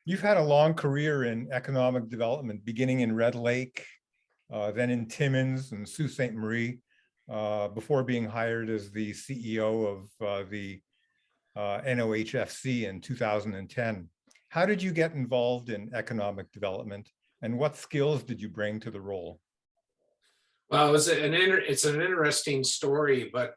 You've had a long career in economic development, beginning in Red Lake, then in Timmins and Sault Ste. Marie, before being hired as the CEO of the NOHFC in 2010. How did you get involved in economic development, and what skills did you bring to the role? Well, it's an interesting story, but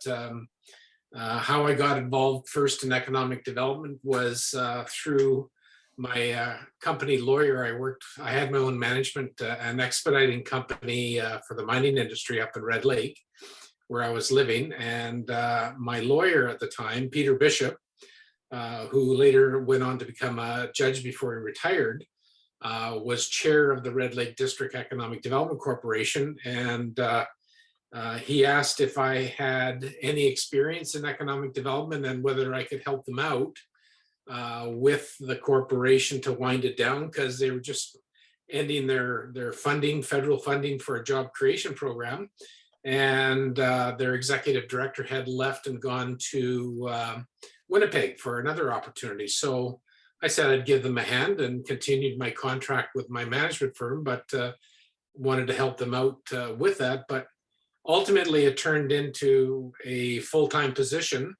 how I got involved first in economic development was through my company lawyer. I had my own management and expediting company for the mining industry up in Red Lake, where I was living. And my lawyer at the time, Peter Bishop, who later went on to become a judge before he retired, was chair of the Red Lake District Economic Development Corporation. And he asked if I had any experience in economic development and whether I could help them out with the corporation to wind it down, because they were just ending their funding, federal funding for a job creation program. And their executive director had left and gone to Winnipeg for another opportunity. So I said I'd give them a hand and continued my contract with my management firm, but wanted to help them out with that. But ultimately, it turned into a full-time position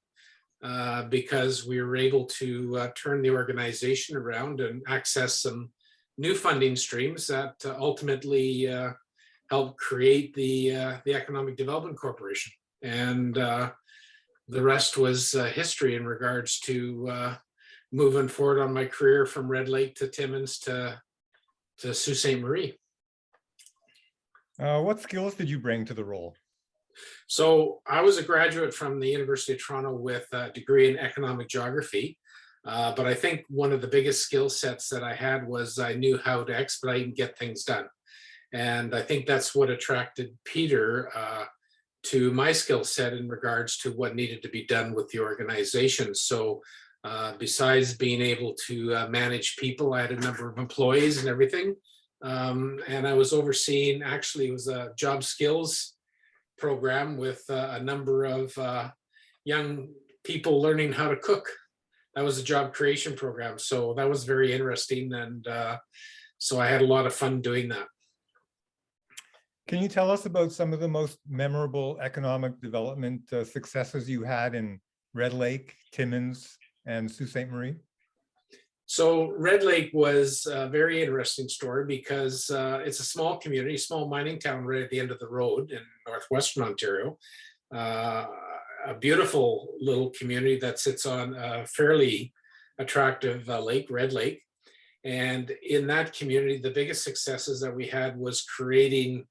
because we were able to turn the organization around and access some new funding streams that ultimately helped create the Economic Development Corporation. And the rest was history in regards to moving forward on my career from Red Lake to Timmins to Sault Ste. Marie. What skills did you bring to the role? So I was a graduate from the University of Toronto with a degree in economic geography. But I think one of the biggest skill sets that I had was I knew how to expedite and get things done. And I think that's what attracted Peter to my skill set in regards to what needed to be done with the organization. So besides being able to manage people, I had a number of employees and everything. And I was overseeing, actually, it was a job skills program with a number of young people learning how to cook. That was a job creation program. So that was very interesting. And so I had a lot of fun doing that. Can you tell us about some of the most memorable economic development successes you had in Red Lake, Timmins, and Sault Ste. Marie? So Red Lake was a very interesting story because it's a small community, small mining town right at the end of the road in northwestern Ontario. A beautiful little community that sits on a fairly attractive lake, Red Lake. And in that community, the biggest successes that we had was creating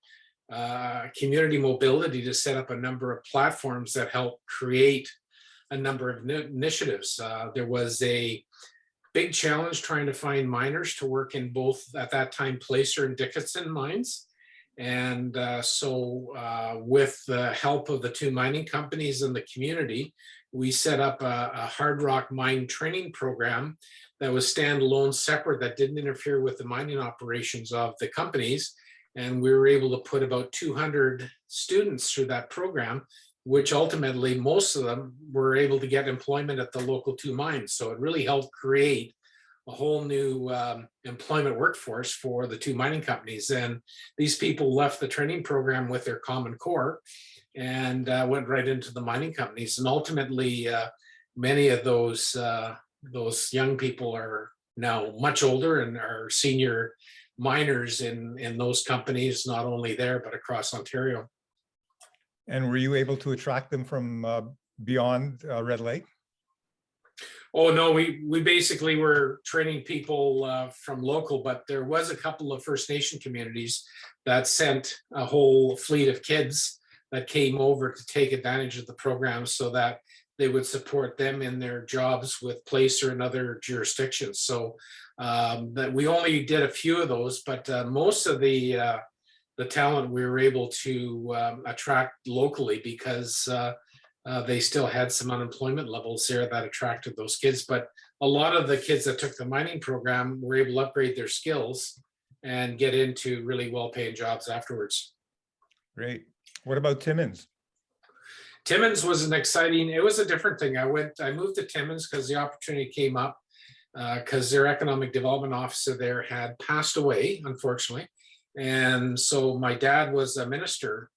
community mobility to set up a number of platforms that help create a number of initiatives. There was a big challenge trying to find miners to work in both, at that time, Placer and Dickinson mines. And so with the help of the two mining companies in the community, we set up a hard rock mine training program that was standalone, separate, that didn't interfere with the mining operations of the companies. And we were able to put about 200 students through that program, which ultimately most of them were able to get employment at the local two mines. So it really helped create a whole new employment workforce for the two mining companies. And these people left the training program with their common core and went right into the mining companies. And ultimately, many of those young people are now much older and are senior miners in those companies, not only there, but across Ontario. And were you able to attract them from beyond Red Lake? Oh, no, we basically were training people from local, but there was a couple of First Nation communities that sent a whole fleet of kids that came over to take advantage of the program so that they would support them in their jobs with Placer and other jurisdictions. So that we only did a few of those, but most of the talent we were able to attract locally because they still had some unemployment levels there that attracted those kids. But a lot of the kids that took the mining program were able to upgrade their skills and get into really well-paying jobs afterwards. Great. What about Timmins? Timmins was it was a different thing. I moved to Timmins because the opportunity came up because their economic development officer there had passed away, unfortunately. And so my dad was a minister,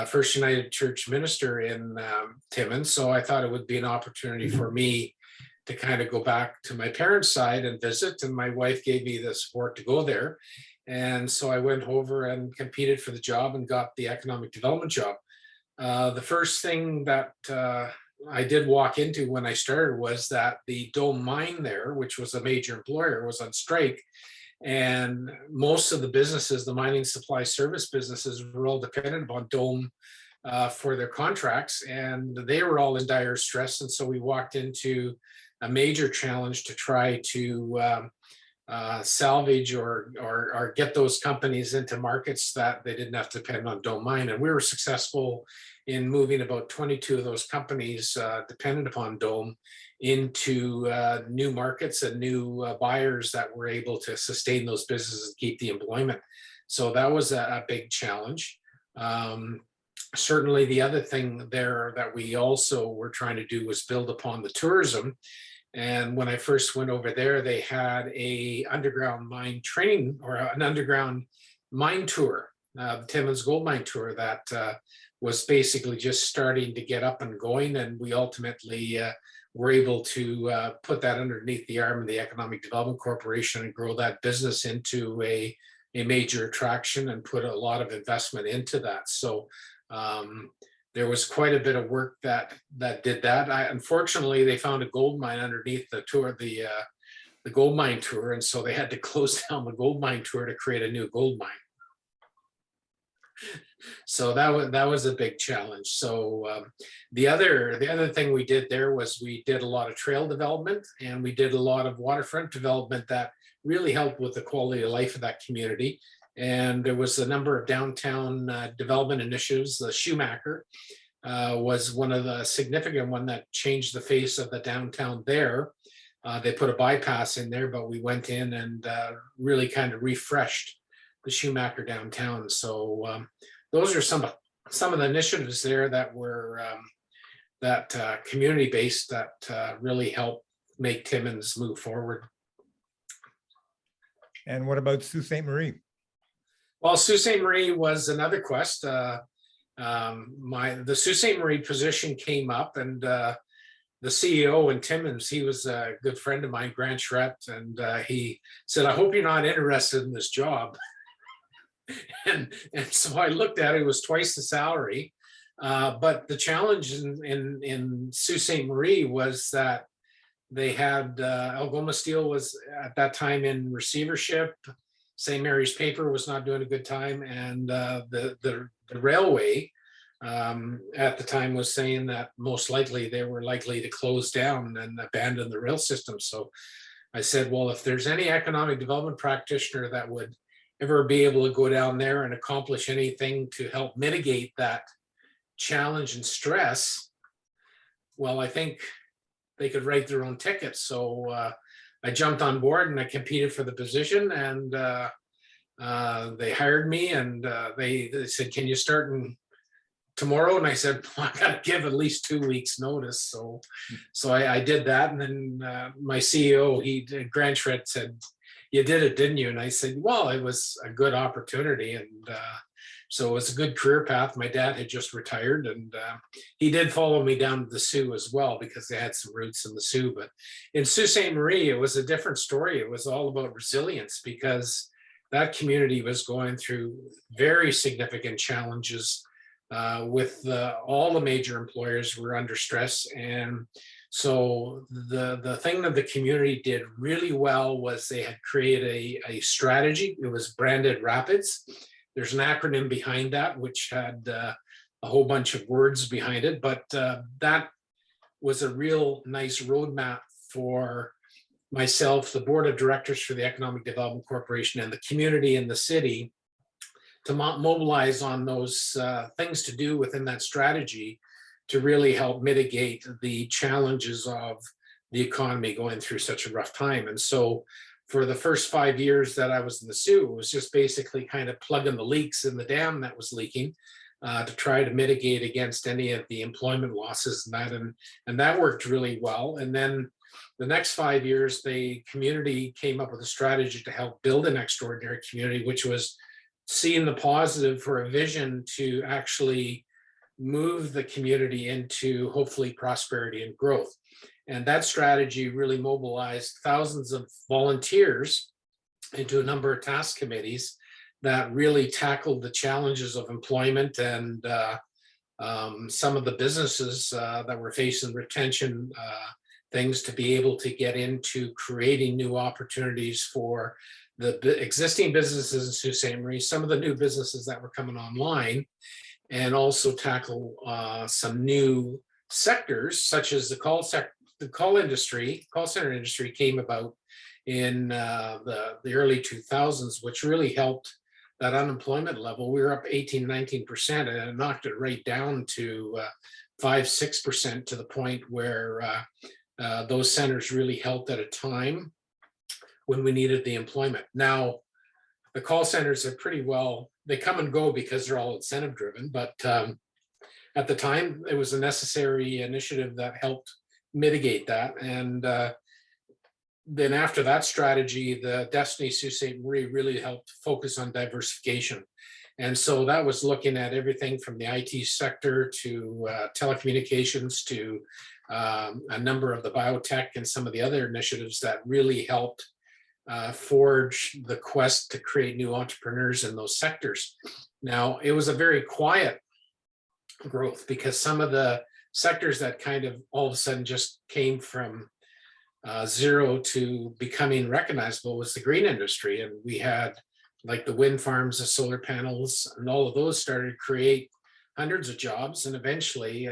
First United Church minister in Timmins. So I thought it would be an opportunity for me to kind of go back to my parents' side and visit. And my wife gave me the support to go there. And so I went over and competed for the job and got the economic development job. The first thing that I did walk into when I started was that the Dome mine there, which was a major employer, was on strike. And most of the businesses, the mining supply service businesses, were all dependent upon Dome for their contracts, and they were all in dire stress. And so we walked into a major challenge to try to salvage or get those companies into markets that they didn't have to depend on Dome mine. And we were successful in moving about 22 of those companies dependent upon Dome into new markets and new buyers that were able to sustain those businesses and keep the employment. So that was a big challenge. Certainly the other thing there that we also were trying to do was build upon the tourism. And when I first went over there, they had a underground mine training or an underground mine tour, the Timmins Gold Mine tour that was basically just starting to get up and going. And we ultimately were able to put that underneath the arm of the Economic Development Corporation and grow that business into a major attraction and put a lot of investment into that. So there was quite a bit of work that did that. Unfortunately, they found a gold mine underneath the tour, the gold mine tour, and so they had to close down the gold mine tour to create a new gold mine. So that was a big challenge. So the other thing we did there was we did a lot of trail development, and we did a lot of waterfront development that really helped with the quality of life of that community. And there was a number of downtown development initiatives. The Schumacher was one of the significant one that changed the face of the downtown there. They put a bypass in there, but we went in and really kind of refreshed the Schumacher downtown. So those are some of the initiatives there that were community based that really helped make Timmins move forward. And what about Sault Ste. Marie? Well, Sault Ste. Marie was another quest. The Sault Ste. Marie position came up, and the CEO in Timmins, he was a good friend of mine, Grant Strapp, and he said, "I hope you're not interested in this job." and so I looked at it; it was twice the salary. But the challenge in Sault Ste. Marie was that they had Algoma Steel was at that time in receivership. St. Mary's Paper was not doing a good time, and the railway at the time was saying that most likely they were likely to close down and abandon the rail system. So I said, well, if there's any economic development practitioner that would ever be able to go down there and accomplish anything to help mitigate that challenge and stress, well, I think they could write their own ticket. So I jumped on board and I competed for the position, and they hired me, and they said, "Can you start tomorrow?" And I said, well, "I got to give at least 2 weeks notice." So I did that, and then my CEO, Grant Strapp, said, "You did it, didn't you?" And I said, "Well, it was a good opportunity." And so it was a good career path. My dad had just retired, and he did follow me down to the Sioux as well because they had some roots in the Sioux. But in Sault Ste. Marie, it was a different story. It was all about resilience because that community was going through very significant challenges with all the major employers were under stress. And so the thing that the community did really well was they had created a strategy. It was branded Rapids. There's an acronym behind that, which had a whole bunch of words behind it, but that was a real nice roadmap for myself, the board of directors for the Economic Development Corporation, and the community in the city to mobilize on those things to do within that strategy to really help mitigate the challenges of the economy going through such a rough time. And so for the first 5 years that I was in the Sioux, it was just basically kind of plugging the leaks in the dam that was leaking to try to mitigate against any of the employment losses and that worked really well. And then The next 5 years, the community came up with a strategy to help build an extraordinary community, which was seeing the positive for a vision to actually move the community into hopefully prosperity and growth. And that strategy really mobilized thousands of volunteers into a number of task committees that really tackled the challenges of employment and some of the businesses that were facing retention things, to be able to get into creating new opportunities for the existing businesses in Sault Ste. Marie, some of the new businesses that were coming online, and also tackle some new sectors such as the call center industry came about in the early 2000s, which really helped that unemployment level. We were up 18-19%, and it knocked it right down to 5-6%, to the point where those centers really helped at a time when we needed the employment. Now, the call centers are pretty well, they come and go because they're all incentive driven, but at the time, it was a necessary initiative that helped mitigate that. And then after that strategy, the Destiny Sault Ste. Marie really helped focus on diversification. And so that was looking at everything from the IT sector to telecommunications to a number of the biotech and some of the other initiatives that really helped forge the quest to create new entrepreneurs in those sectors. Now, it was a very quiet growth because some of the sectors that kind of all of a sudden just came from zero to becoming recognizable was the green industry. And we had like the wind farms, the solar panels, and all of those started to create hundreds of jobs. And eventually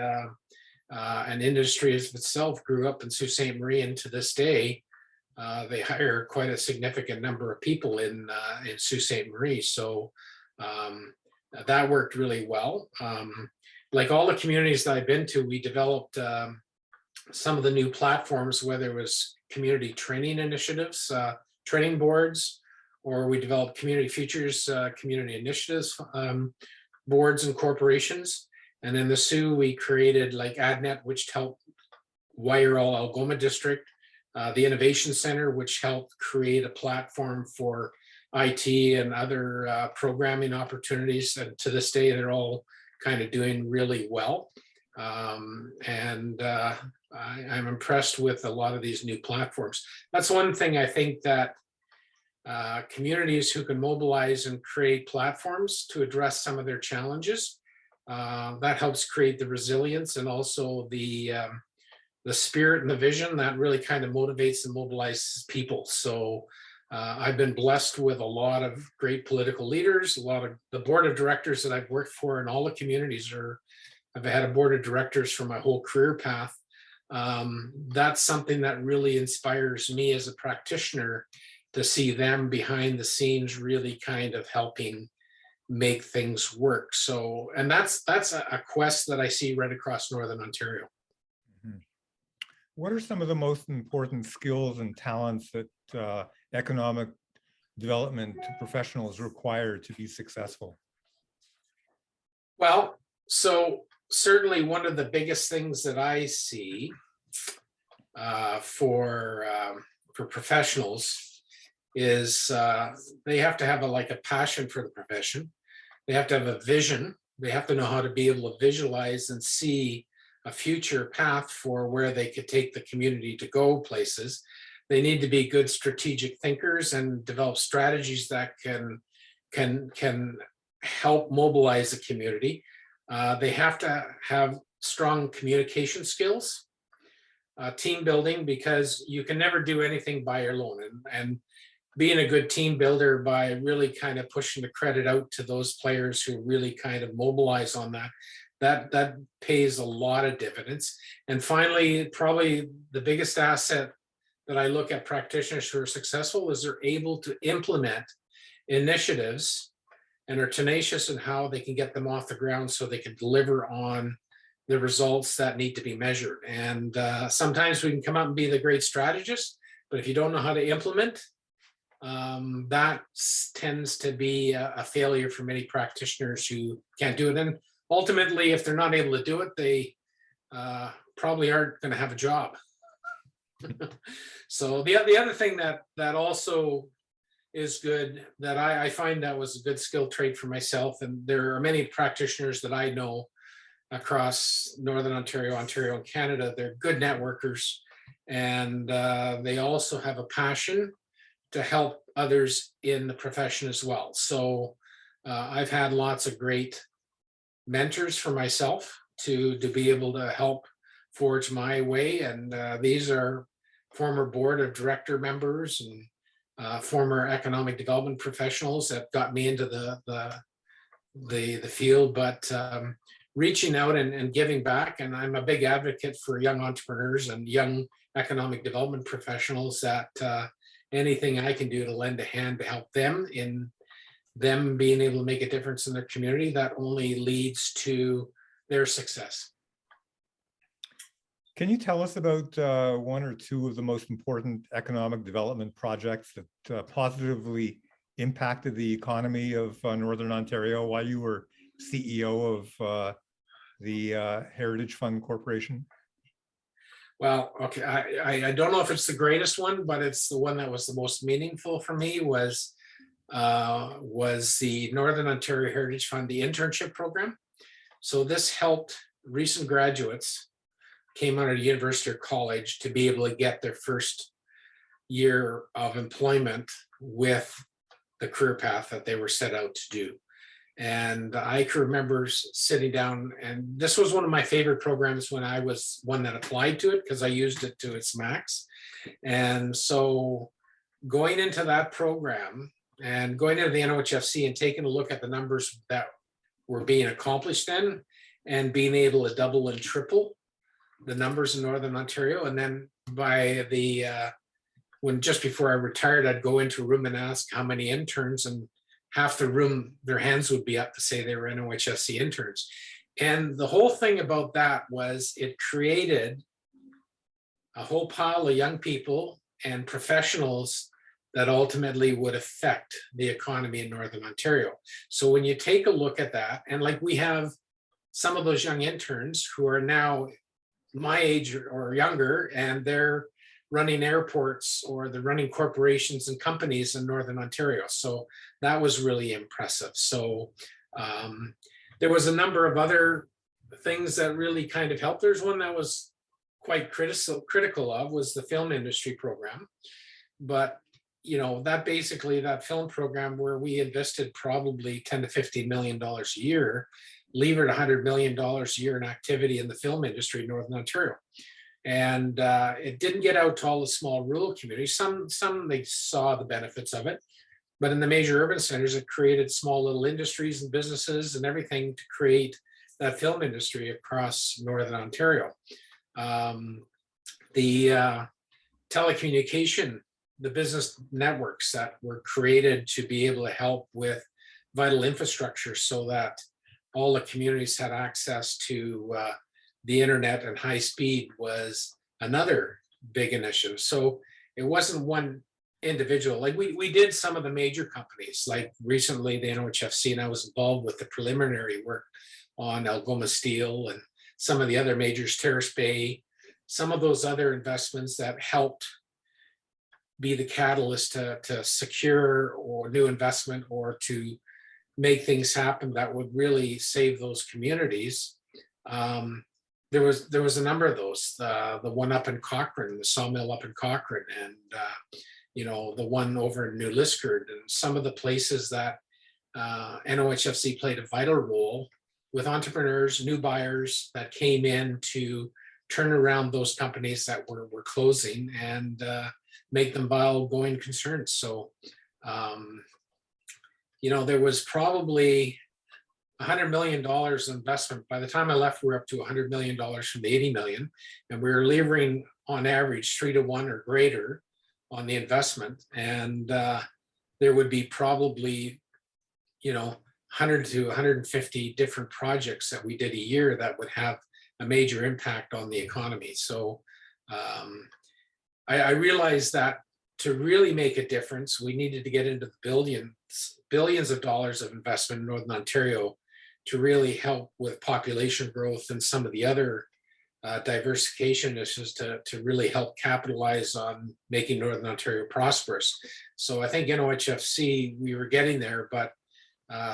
an industry as itself grew up in Sault Ste. Marie, and to this day, they hire quite a significant number of people in Sault Ste. Marie. So that worked really well. Like all the communities that I've been to, we developed some of the new platforms, whether it was community training initiatives, training boards, or we developed community futures, community initiatives, boards and corporations. And in the Sioux, we created like AdNet, which helped wire all Algoma district, the Innovation Center, which helped create a platform for IT and other programming opportunities. And to this day, they're all kind of doing really well. I'm impressed with a lot of these new platforms. That's one thing I think that communities who can mobilize and create platforms to address some of their challenges, that helps create the resilience and also the spirit and the vision that really kind of motivates and mobilizes people. So I've been blessed with a lot of great political leaders, a lot of the board of directors that I've worked for in all the communities I've had a board of directors for my whole career path. That's something that really inspires me as a practitioner, to see them behind the scenes really kind of helping make things work. So, and that's a quest that I see right across Northern Ontario. Mhm. What are some of the most important skills and talents that economic development professionals require to be successful? Well, so certainly one of the biggest things that I see for professionals is they have to have a passion for the profession. They have to have a vision. They have to know how to be able to visualize and see a future path for where they could take the community to go places. They need to be good strategic thinkers and develop strategies that can help mobilize the community. They have to have strong communication skills, team building, because you can never do anything by your own. And being a good team builder by really kind of pushing the credit out to those players who really kind of mobilize on that pays a lot of dividends. And finally, probably the biggest asset that I look at practitioners who are successful is they're able to implement initiatives and are tenacious in how they can get them off the ground so they can deliver on the results that need to be measured. And sometimes we can come out and be the great strategist, but if you don't know how to implement, that tends to be a failure for many practitioners who can't do it. And ultimately, if they're not able to do it, they probably aren't going to have a job. So the other thing that also is good, that I find that was a good skill trait for myself, and there are many practitioners that I know across Northern Ontario, Ontario and Canada. They're good networkers, and they also have a passion to help others in the profession as well. So I've had lots of great mentors for myself to be able to help forge my way, and these are former board of director members and former economic development professionals that got me into the field. But reaching out and giving back, and I'm a big advocate for young entrepreneurs and young economic development professionals, that anything I can do to lend a hand to help them in them being able to make a difference in their community, that only leads to their success. Can you tell us about one or two of the most important economic development projects that positively impacted the economy of Northern Ontario while you were CEO of the Heritage Fund Corporation? Well, okay, I don't know if it's the greatest one, but it's the one that was the most meaningful for me, was the Northern Ontario Heritage Fund, the internship program. So this helped recent graduates, came out of university or college, to be able to get their first year of employment with the career path that they were set out to do. And I can remember sitting down, and this was one of my favorite programs when I was one that applied to it, because I used it to its max. And so going into that program and going into the NOHFC and taking a look at the numbers that were being accomplished then, and being able to double and triple the numbers in Northern Ontario. And then by the when just before I retired, I'd go into a room and ask how many interns, and half the room, their hands would be up to say they were NOHFC interns. And the whole thing about that was it created a whole pile of young people and professionals that ultimately would affect the economy in Northern Ontario. So when you take a look at that, and like we have some of those young interns who are now my age or younger, and they're running airports or they're running corporations and companies in Northern Ontario. So that was really impressive. So there was a number of other things that really kind of helped. There's one that was quite critical of, was the film industry program. But you know, that basically, that film program where we invested probably $10 to $15 million a year, levered $100 million a year in activity in the film industry in Northern Ontario. And it didn't get out to all the small rural communities. Some they saw the benefits of it, but in the major urban centers, it created small little industries and businesses and everything to create that film industry across Northern Ontario. The telecommunication, the business networks that were created to be able to help with vital infrastructure so that all the communities had access to the internet and high speed, was another big initiative. So it wasn't one individual. Like we did some of the major companies, like recently the NOHFC, and I was involved with the preliminary work on Algoma Steel and some of the other majors, Terrace Bay, some of those other investments that helped be the catalyst to secure or new investment, or to make things happen that would really save those communities. There was a number of those. The one up in Cochrane, the sawmill up in Cochrane, and you know, the one over in New Liskeard, and some of the places that NOHFC played a vital role with entrepreneurs, new buyers that came in to turn around those companies that were closing and make them viable going concerns. So, you know, there was probably $100 million investment. By the time I left, we were up to $100 million from the 80 million, and we were levering on average 3 to 1 or greater on the investment. And there would be probably, you know, 100 to 150 different projects that we did a year that would have a major impact on the economy. So I realized that to really make a difference, we needed to get into the billions of dollars of investment in Northern Ontario to really help with population growth and some of the other diversification is just to really help capitalize on making Northern Ontario prosperous. So I think in OHFC, we were getting there, but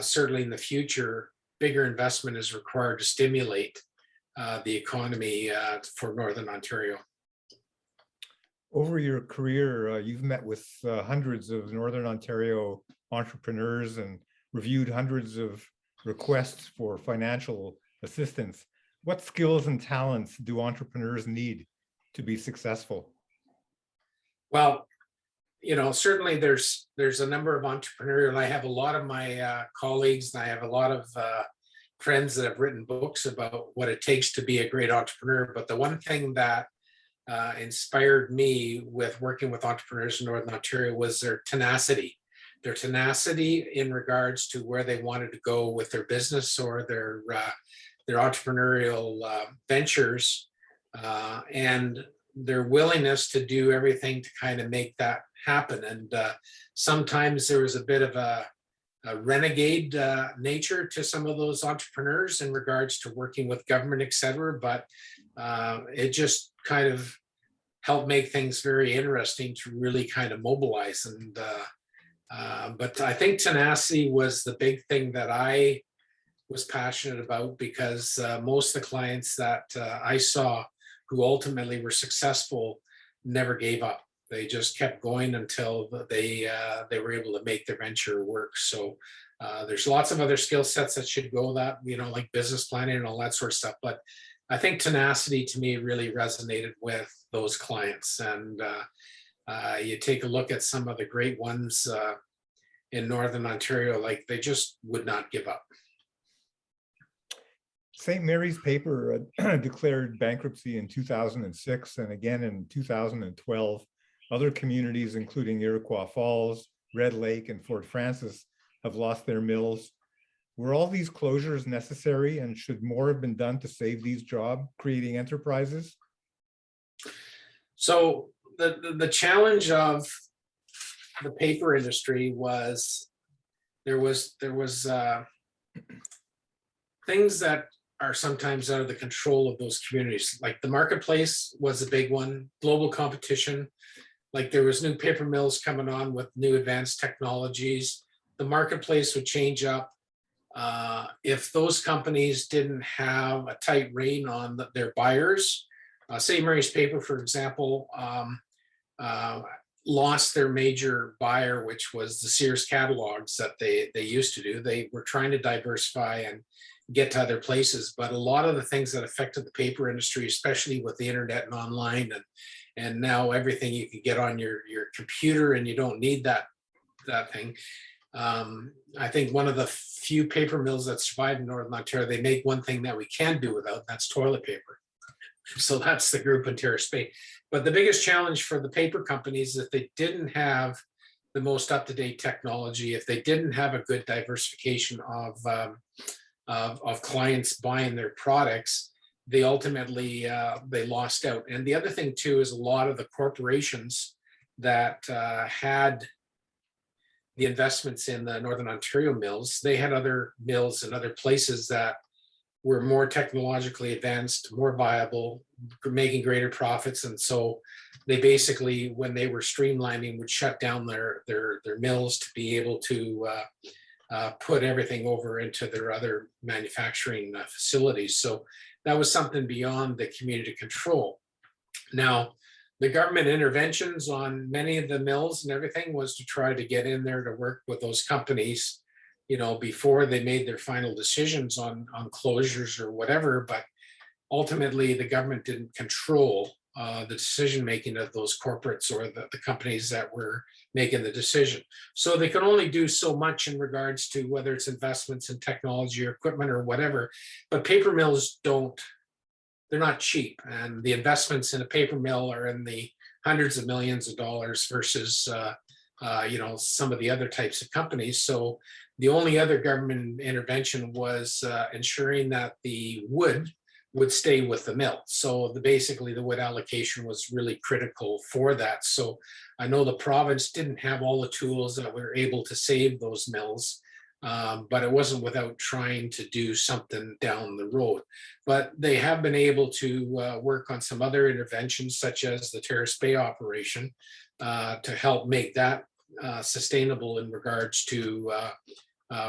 certainly in the future, bigger investment is required to stimulate the economy for Northern Ontario. Over your career, you've met with hundreds of Northern Ontario entrepreneurs and reviewed hundreds of requests for financial assistance. What skills and talents do entrepreneurs need to be successful? Well, certainly there's a number of entrepreneurs. I have a lot of my colleagues, and I have a lot of friends that have written books about what it takes to be a great entrepreneur. But the one thing that inspired me with working with entrepreneurs in Northern Ontario was their tenacity. Their tenacity in regards to where they wanted to go with their business or their entrepreneurial ventures, and their willingness to do everything to kind of make that happen. And sometimes there was a bit of a renegade nature to some of those entrepreneurs in regards to working with government, et cetera, but it just kind of helped make things very interesting to really kind of mobilize. And but I think tenacity was the big thing that I was passionate about, because most of the clients that I saw who ultimately were successful never gave up. They just kept going until they were able to make their venture work. So there's lots of other skill sets that should go that, like business planning and all that sort of stuff. But I think tenacity to me really resonated with those clients. And you take a look at some of the great ones in Northern Ontario, like they just would not give up. St. Mary's Paper declared bankruptcy in 2006 and again in 2012. Other communities, including Iroquois Falls, Red Lake, and Fort Francis, have lost their mills. Were all these closures necessary, and should more have been done to save these job-creating enterprises? So the challenge of the paper industry was there was things that are sometimes out of the control of those communities. Like the marketplace was a big one, global competition. Like there was new paper mills coming on with new advanced technologies. The marketplace would change up. If those companies didn't have a tight rein on their buyers, St. Mary's Paper, for example, lost their major buyer, which was the Sears catalogs that they used to do. They were trying to diversify and get to other places, but a lot of the things that affected the paper industry, especially with the internet and online, and now everything you can get on your computer, and you don't need that thing. I think one of the few paper mills that survive in Northern Ontario, they make one thing that we can do without, that's toilet paper. So that's the group in Terrace Bay. But the biggest challenge for the paper companies, if they didn't have the most up-to-date technology, if they didn't have a good diversification of clients buying their products, they ultimately they lost out. And the other thing too is a lot of the corporations that had the investments in the Northern Ontario mills, they had other mills in other places that were more technologically advanced, more viable, making greater profits. And so they basically, when they were streamlining, would shut down their mills to be able to put everything over into their other manufacturing facilities. So that was something beyond the community control. Now, the government interventions on many of the mills and everything was to try to get in there to work with those companies, before they made their final decisions on closures or whatever. But ultimately, the government didn't control the decision-making of those corporates or the companies that were making the decision. So they can only do so much in regards to whether it's investments in technology or equipment or whatever. But paper mills they're not cheap. And the investments in a paper mill are in the hundreds of millions of dollars versus, some of the other types of companies. So the only other government intervention was ensuring that the wood would stay with the mill. So basically the wood allocation was really critical for that. So I know the province didn't have all the tools that were able to save those mills. but it wasn't without trying to do something down the road. But they have been able to work on some other interventions, such as the Terrace Bay operation, to help make that sustainable in regards to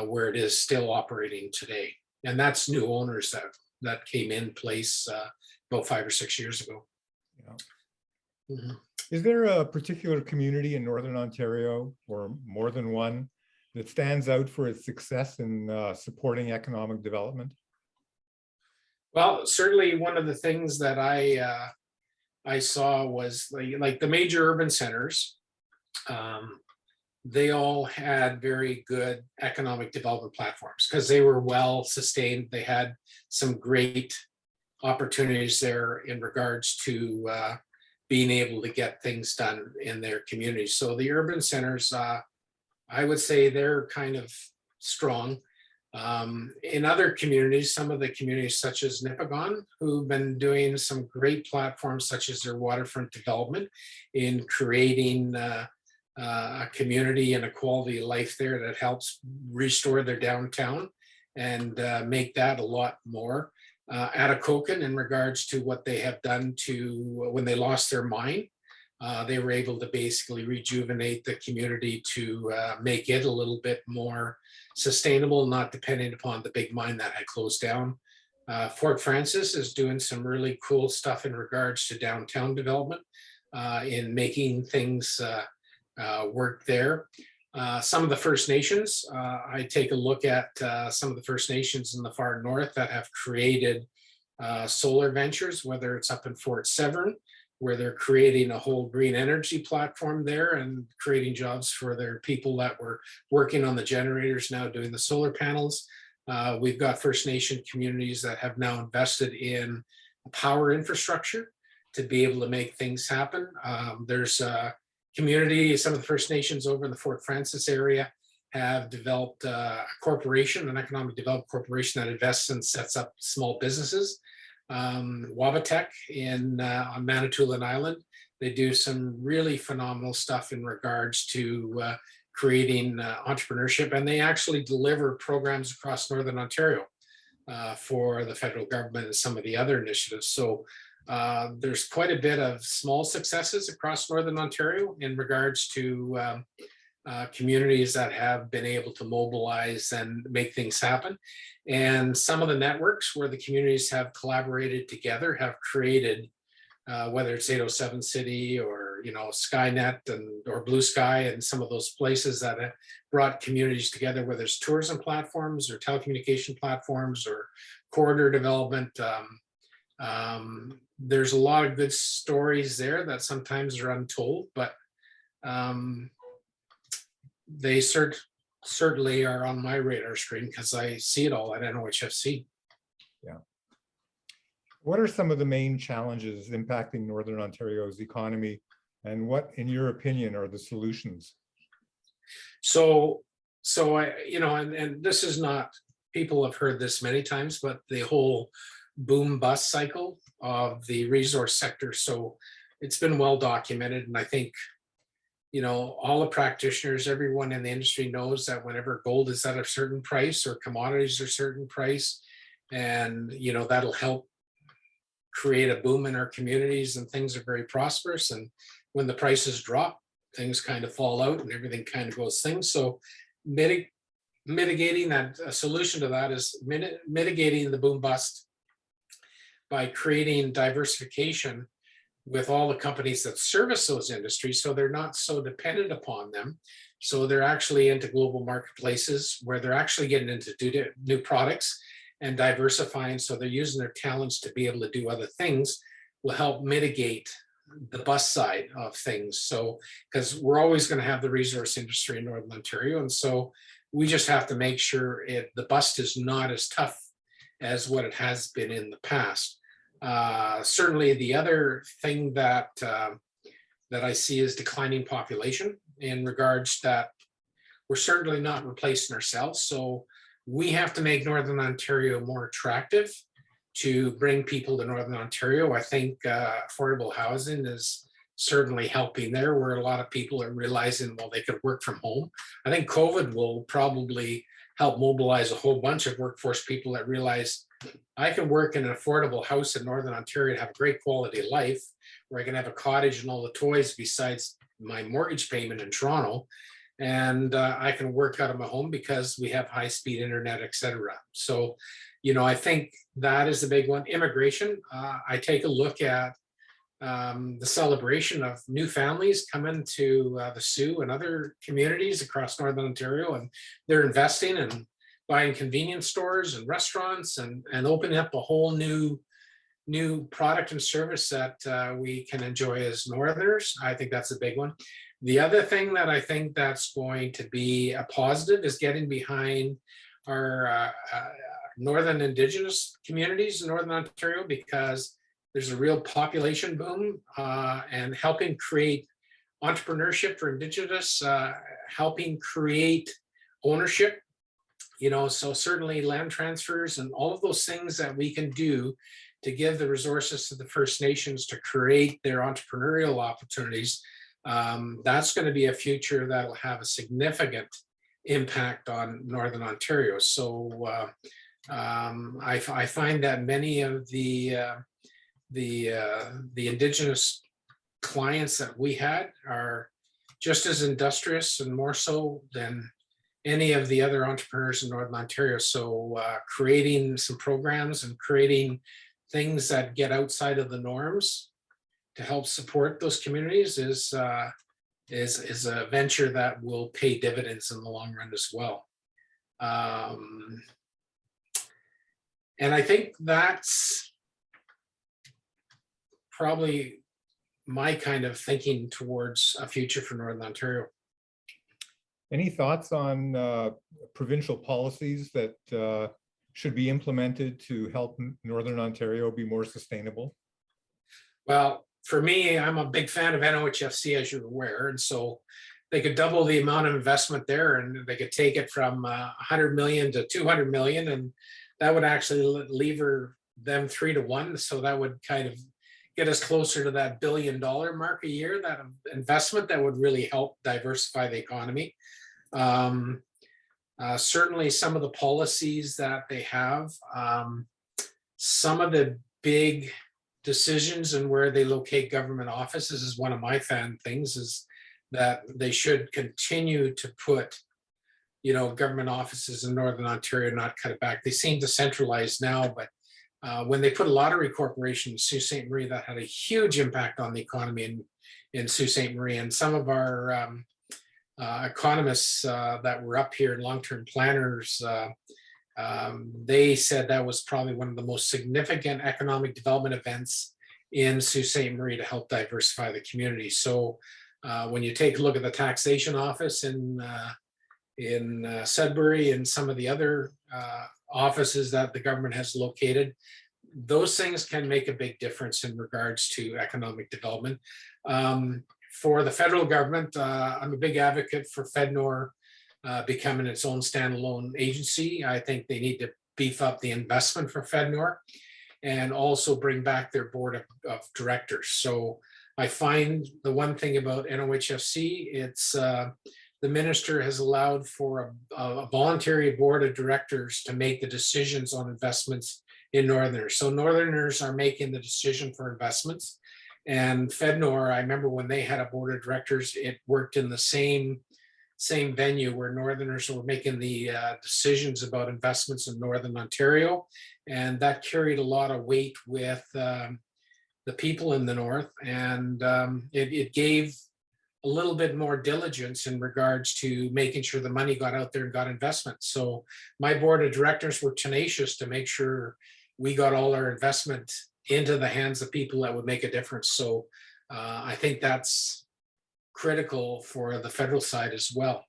where it is still operating today. And that's new owners that came in place about 5 or 6 years ago. Yeah. Mhm. Is there a particular community in Northern Ontario, or more than one, that stands out for its success in supporting economic development? Well, certainly one of the things that I saw was like the major urban centers. They all had very good economic development platforms because they were well sustained. They had some great opportunities there in regards to being able to get things done in their communities. So the urban centers, I would say they're kind of strong. In other communities, some of the communities such as Nipigon, who've been doing some great platforms such as their waterfront development in creating a community and a quality of life there that helps restore their downtown and make that a lot more. Atikokan, in regards to what they have done to when they lost their mine, they were able to basically rejuvenate the community to make it a little bit more sustainable, not dependent upon the big mine that had closed down. Fort Frances is doing some really cool stuff in regards to downtown development, in making things work there. Some of the First Nations, I take a look at some of the First Nations in the far north that have created solar ventures, whether it's up in Fort Severn, where they're creating a whole green energy platform there and creating jobs for their people that were working on the generators, now doing the solar panels. We've got First Nation communities that have now invested in power infrastructure to be able to make things happen. There's a community, some of the First Nations over in the Fort Frances area have developed a corporation, an economic development corporation that invests and sets up small businesses. Wabatek on Manitoulin Island, they do some really phenomenal stuff in regards to creating entrepreneurship, and they actually deliver programs across Northern Ontario for the federal government and some of the other initiatives. So there's quite a bit of small successes across Northern Ontario in regards to communities that have been able to mobilize and make things happen. And some of the networks where the communities have collaborated together have created, whether it's 807 City or Skynet or Blue Sky and some of those places that have brought communities together, whether it's tourism platforms or telecommunication platforms or corridor development. There's a lot of good stories there that sometimes are untold, but they certainly are on my radar screen because I see it all at NOHFC. Yeah. What are some of the main challenges impacting Northern Ontario's economy, and what, in your opinion, are the solutions? So I, and this is not, people have heard this many times, but the whole boom bust cycle of the resource sector. So it's been well documented, and I think all the practitioners, everyone in the industry knows that whenever gold is at a certain price or commodities are a certain price, and that'll help create a boom in our communities and things are very prosperous. And when the prices drop, things kind of fall out and everything kind of goes things. So mitigating that, a solution to that is mitigating the boom bust by creating diversification with all the companies that service those industries, so they're not so dependent upon them. So they're actually into global marketplaces where they're actually getting into new products and diversifying. So they're using their talents to be able to do other things, will help mitigate the bust side of things. So, because we're always going to have the resource industry in Northern Ontario. And so we just have to make sure the bust is not as tough as what it has been in the past. Certainly the other thing that I see is declining population, in regards that we're certainly not replacing ourselves. So we have to make Northern Ontario more attractive to bring people to Northern Ontario. I think affordable housing is certainly helping there, where a lot of people are realizing, well, they could work from home. I think COVID will probably helped mobilize a whole bunch of workforce people that realized I can work in an affordable house in Northern Ontario and have a great quality of life, where I can have a cottage and all the toys besides my mortgage payment in Toronto. And I can work out of my home because we have high-speed internet, et cetera. So, I think that is the big one. Immigration, I take a look at the celebration of new families coming to the Sioux and other communities across Northern Ontario, and they're investing and buying convenience stores and restaurants and opening up a whole new product and service that we can enjoy as Northerners. I think that's a big one. The other thing that I think that's going to be a positive is getting behind our Northern Indigenous communities in Northern Ontario, because there's a real population boom, and helping create entrepreneurship for Indigenous, helping create ownership, so certainly land transfers and all of those things that we can do to give the resources to the First Nations to create their entrepreneurial opportunities. That's going to be a future that'll have a significant impact on Northern Ontario. So I find that many of the Indigenous clients that we had are just as industrious and more so than any of the other entrepreneurs in Northern Ontario. So creating some programs and creating things that get outside of the norms to help support those communities is a venture that will pay dividends in the long run as well. And I think that's probably my kind of thinking towards a future for Northern Ontario. Any thoughts on provincial policies that should be implemented to help Northern Ontario be more sustainable? Well, for me, I'm a big fan of NOHFC, as you're aware, and so they could double the amount of investment there, and they could take it from 100 million to 200 million, and that would actually lever them 3 to 1. So that would kind of get us closer to that $1 billion mark a year, that investment that would really help diversify the economy. Certainly some of the policies that they have, some of the big decisions and where they locate government offices is one of my fan things, is that they should continue to put, government offices in Northern Ontario, not cut it back. They seem decentralized now, but when they put a lottery corporation in Sault Ste. Marie, that had a huge impact on the economy in Sault Ste. Marie. And some of our economists that were up here, long-term planners, they said that was probably one of the most significant economic development events in Sault Ste. Marie to help diversify the community. So when you take a look at the taxation office in Sudbury and some of the other offices that the government has located, those things can make a big difference in regards to economic development. For the federal government, I'm a big advocate for FedNor becoming its own standalone agency. I think they need to beef up the investment for FedNor and also bring back their board of directors. So I find the one thing about NOHFC, it's the minister has allowed for a voluntary board of directors to make the decisions on investments in Northerners. So Northerners are making the decision for investments. And FedNor, I remember when they had a board of directors, it worked in the same venue where Northerners were making the decisions about investments in Northern Ontario. And that carried a lot of weight with the people in the North. And it gave a little bit more diligence in regards to making sure the money got out there and got investment. So my board of directors were tenacious to make sure we got all our investment into the hands of people that would make a difference. So I think that's critical for the federal side as well.